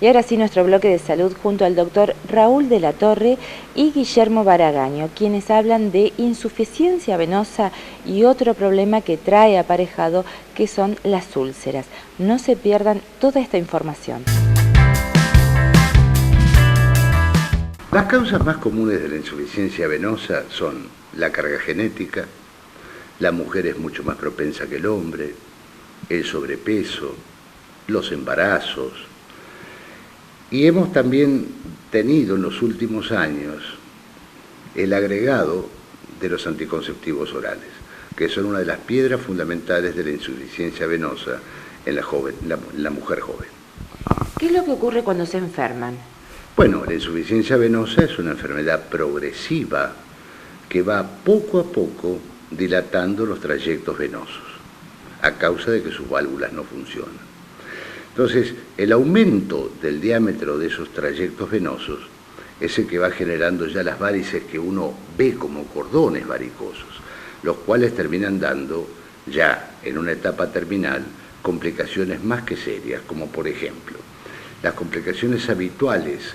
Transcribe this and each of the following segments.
Y ahora sí, nuestro bloque de salud junto al doctor Raúl de la Torre y Guillermo Baragaño, quienes hablan de insuficiencia venosa y otro problema que trae aparejado, que son las úlceras. No se pierdan toda esta información. Las causas más comunes de la insuficiencia venosa son la carga genética, la mujer es mucho más propensa que el hombre, el sobrepeso, los embarazos. Y hemos también tenido en los últimos años el agregado de los anticonceptivos orales, que son una de las piedras fundamentales de la insuficiencia venosa en la mujer joven. ¿Qué es lo que ocurre cuando se enferman? Bueno, la insuficiencia venosa es una enfermedad progresiva que va poco a poco dilatando los trayectos venosos a causa de que sus válvulas no funcionan. Entonces, el aumento del diámetro de esos trayectos venosos es el que va generando ya las varices que uno ve como cordones varicosos, los cuales terminan dando ya en una etapa terminal complicaciones más que serias, como por ejemplo, las complicaciones habituales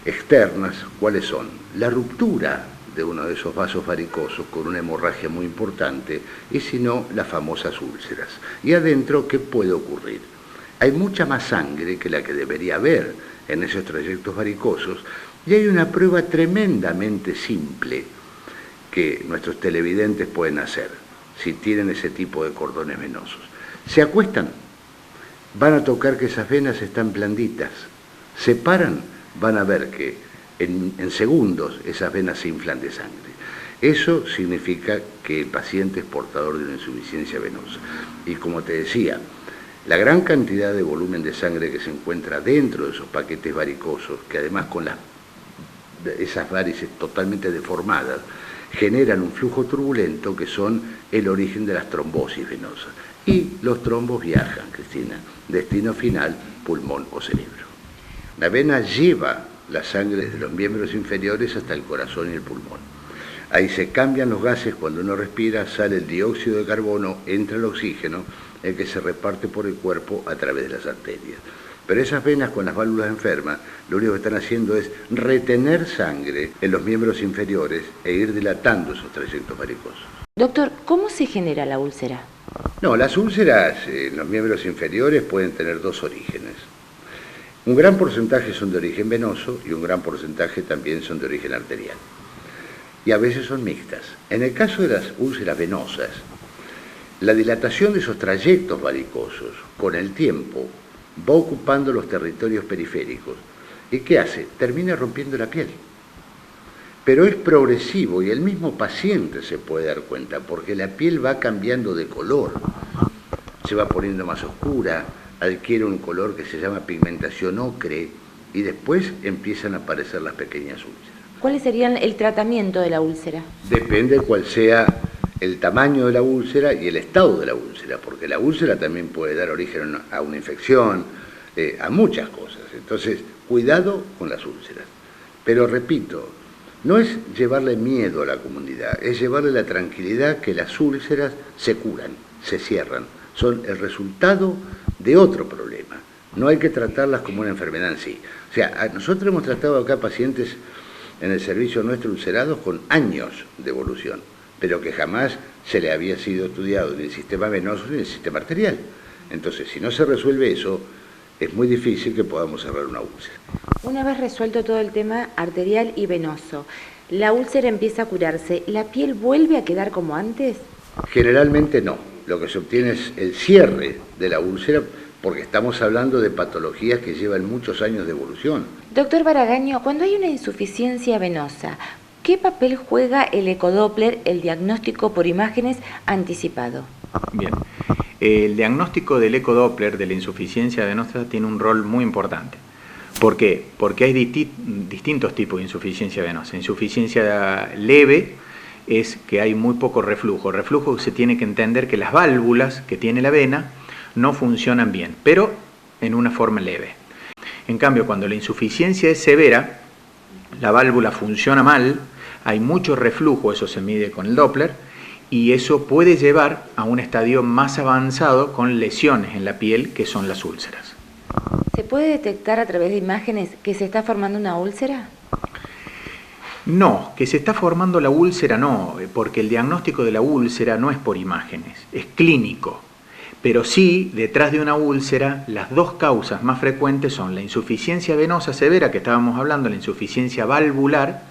externas, ¿cuáles son? La ruptura de uno de esos vasos varicosos con una hemorragia muy importante y si no, las famosas úlceras. Y adentro, ¿qué puede ocurrir? Hay mucha más sangre que la que debería haber en esos trayectos varicosos y hay una prueba tremendamente simple que nuestros televidentes pueden hacer si tienen ese tipo de cordones venosos. Se acuestan, van a tocar que esas venas están blanditas, se paran, van a ver que en segundos esas venas se inflan de sangre. Eso significa que el paciente es portador de una insuficiencia venosa. Y como te decía, la gran cantidad de volumen de sangre que se encuentra dentro de esos paquetes varicosos, que además con esas varices totalmente deformadas, generan un flujo turbulento que son el origen de las trombosis venosas. Y los trombos viajan, Cristina, destino final, pulmón o cerebro. La vena lleva la sangre desde los miembros inferiores hasta el corazón y el pulmón. Ahí se cambian los gases cuando uno respira, sale el dióxido de carbono, entra el oxígeno, el que se reparte por el cuerpo a través de las arterias. Pero esas venas con las válvulas enfermas, lo único que están haciendo es retener sangre en los miembros inferiores e ir dilatando esos trayectos varicosos. Doctor, ¿cómo se genera la úlcera? No, las úlceras en los miembros inferiores pueden tener dos orígenes. Un gran porcentaje son de origen venoso y un gran porcentaje también son de origen arterial. Y a veces son mixtas. En el caso de las úlceras venosas, la dilatación de esos trayectos varicosos con el tiempo va ocupando los territorios periféricos. ¿Y qué hace? Termina rompiendo la piel. Pero es progresivo y el mismo paciente se puede dar cuenta porque la piel va cambiando de color, se va poniendo más oscura, adquiere un color que se llama pigmentación ocre y después empiezan a aparecer las pequeñas úlceras. ¿Cuál sería el tratamiento de la úlcera? Depende cuál sea el tamaño de la úlcera y el estado de la úlcera, porque la úlcera también puede dar origen a una infección, a muchas cosas. Entonces, cuidado con las úlceras. Pero repito, no es llevarle miedo a la comunidad, es llevarle la tranquilidad que las úlceras se curan, se cierran, son el resultado de otro problema. No hay que tratarlas como una enfermedad en sí. O sea, nosotros hemos tratado acá pacientes en el servicio nuestro ulcerados con años de evolución, pero que jamás se le había sido estudiado ni el sistema venoso ni el sistema arterial. Entonces, si no se resuelve eso, es muy difícil que podamos cerrar una úlcera. Una vez resuelto todo el tema arterial y venoso, la úlcera empieza a curarse, ¿la piel vuelve a quedar como antes? Generalmente no. Lo que se obtiene es el cierre de la úlcera, porque estamos hablando de patologías que llevan muchos años de evolución. Doctor Baragaño, cuando hay una insuficiencia venosa, ¿qué papel juega el ecodoppler, el diagnóstico por imágenes anticipado? Bien, el diagnóstico del ecodoppler de la insuficiencia venosa tiene un rol muy importante. ¿Por qué? Porque hay distintos tipos de insuficiencia venosa. Insuficiencia leve es que hay muy poco reflujo. Reflujo se tiene que entender que las válvulas que tiene la vena no funcionan bien, pero en una forma leve. En cambio, cuando la insuficiencia es severa, la válvula funciona mal, hay mucho reflujo, eso se mide con el Doppler, y eso puede llevar a un estadio más avanzado con lesiones en la piel, que son las úlceras. ¿Se puede detectar a través de imágenes que se está formando una úlcera? No, que se está formando la úlcera no, porque el diagnóstico de la úlcera no es por imágenes, es clínico. Pero sí, detrás de una úlcera, las dos causas más frecuentes son la insuficiencia venosa severa, que estábamos hablando, la insuficiencia valvular,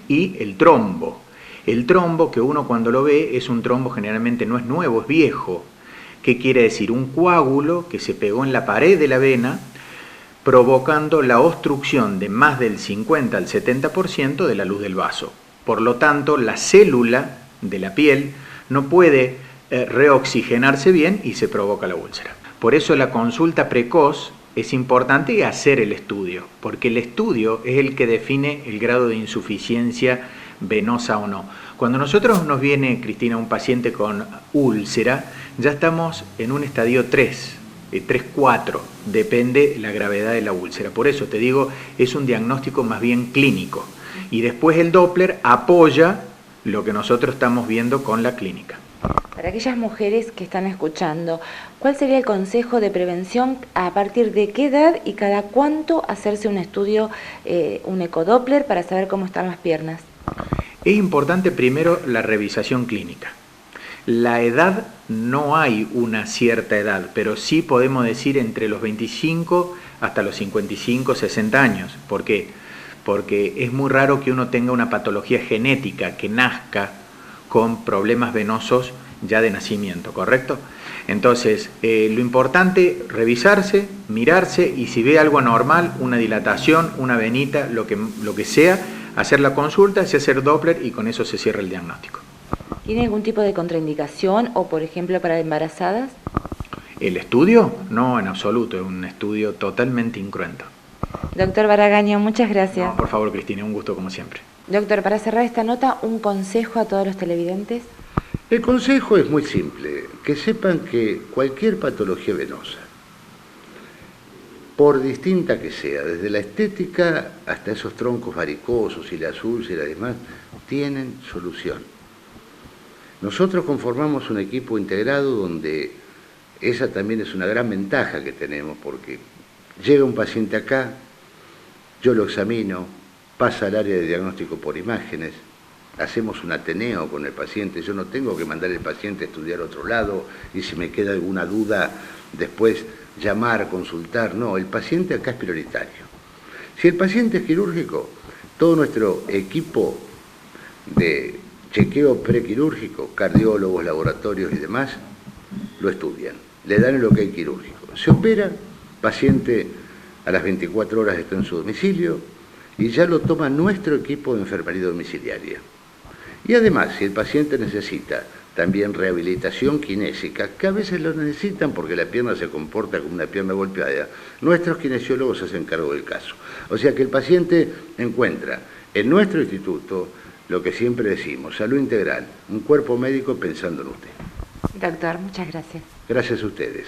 y el trombo. El trombo, que uno cuando lo ve, es un trombo generalmente no es nuevo, es viejo. ¿Qué quiere decir? Un coágulo que se pegó en la pared de la vena, provocando la obstrucción de más del 50 al 70% de la luz del vaso. Por lo tanto, la célula de la piel no puede reoxigenarse bien y se provoca la úlcera. Por eso la consulta precoz es importante y hacer el estudio, porque el estudio es el que define el grado de insuficiencia venosa o no. Cuando nosotros nos viene, Cristina, un paciente con úlcera, ya estamos en un estadio 3, 3-4, depende la gravedad de la úlcera. Por eso te digo, es un diagnóstico más bien clínico. Y después el Doppler apoya lo que nosotros estamos viendo con la clínica. Para aquellas mujeres que están escuchando, ¿cuál sería el consejo de prevención? ¿A partir de qué edad y cada cuánto hacerse un estudio, un ecodoppler, para saber cómo están las piernas? Es importante primero la revisación clínica. La edad, no hay una cierta edad, pero sí podemos decir entre los 25 hasta los 55, 60 años. ¿Por qué? Porque es muy raro que uno tenga una patología genética que nazca con problemas venosos ya de nacimiento, ¿correcto? Entonces, lo importante, revisarse, mirarse, y si ve algo anormal, una dilatación, una venita, lo que sea, hacer la consulta, se hace el Doppler y con eso se cierra el diagnóstico. ¿Tiene algún tipo de contraindicación o, por ejemplo, para embarazadas? ¿El estudio? No, en absoluto, es un estudio totalmente incruento. Doctor Baragaño, muchas gracias. No, por favor, Cristina, un gusto como siempre. Doctor, para cerrar esta nota, ¿un consejo a todos los televidentes? El consejo es muy simple, que sepan que cualquier patología venosa, por distinta que sea, desde la estética hasta esos troncos varicosos y las úlceras y demás, tienen solución. Nosotros conformamos un equipo integrado donde esa también es una gran ventaja que tenemos, porque llega un paciente acá, yo lo examino, pasa al área de diagnóstico por imágenes, hacemos un ateneo con el paciente, yo no tengo que mandar al paciente a estudiar a otro lado y si me queda alguna duda después llamar, consultar, no, el paciente acá es prioritario. Si el paciente es quirúrgico, todo nuestro equipo de chequeo prequirúrgico, cardiólogos, laboratorios y demás, lo estudian, le dan el ok quirúrgico. Se opera, paciente a las 24 horas está en su domicilio y ya lo toma nuestro equipo de enfermería domiciliaria. Y además, si el paciente necesita también rehabilitación kinésica, que a veces lo necesitan porque la pierna se comporta como una pierna golpeada, nuestros kinesiólogos se hacen cargo del caso. O sea que el paciente encuentra en nuestro instituto lo que siempre decimos, salud integral, un cuerpo médico pensando en usted. Doctor, muchas gracias. Gracias a ustedes.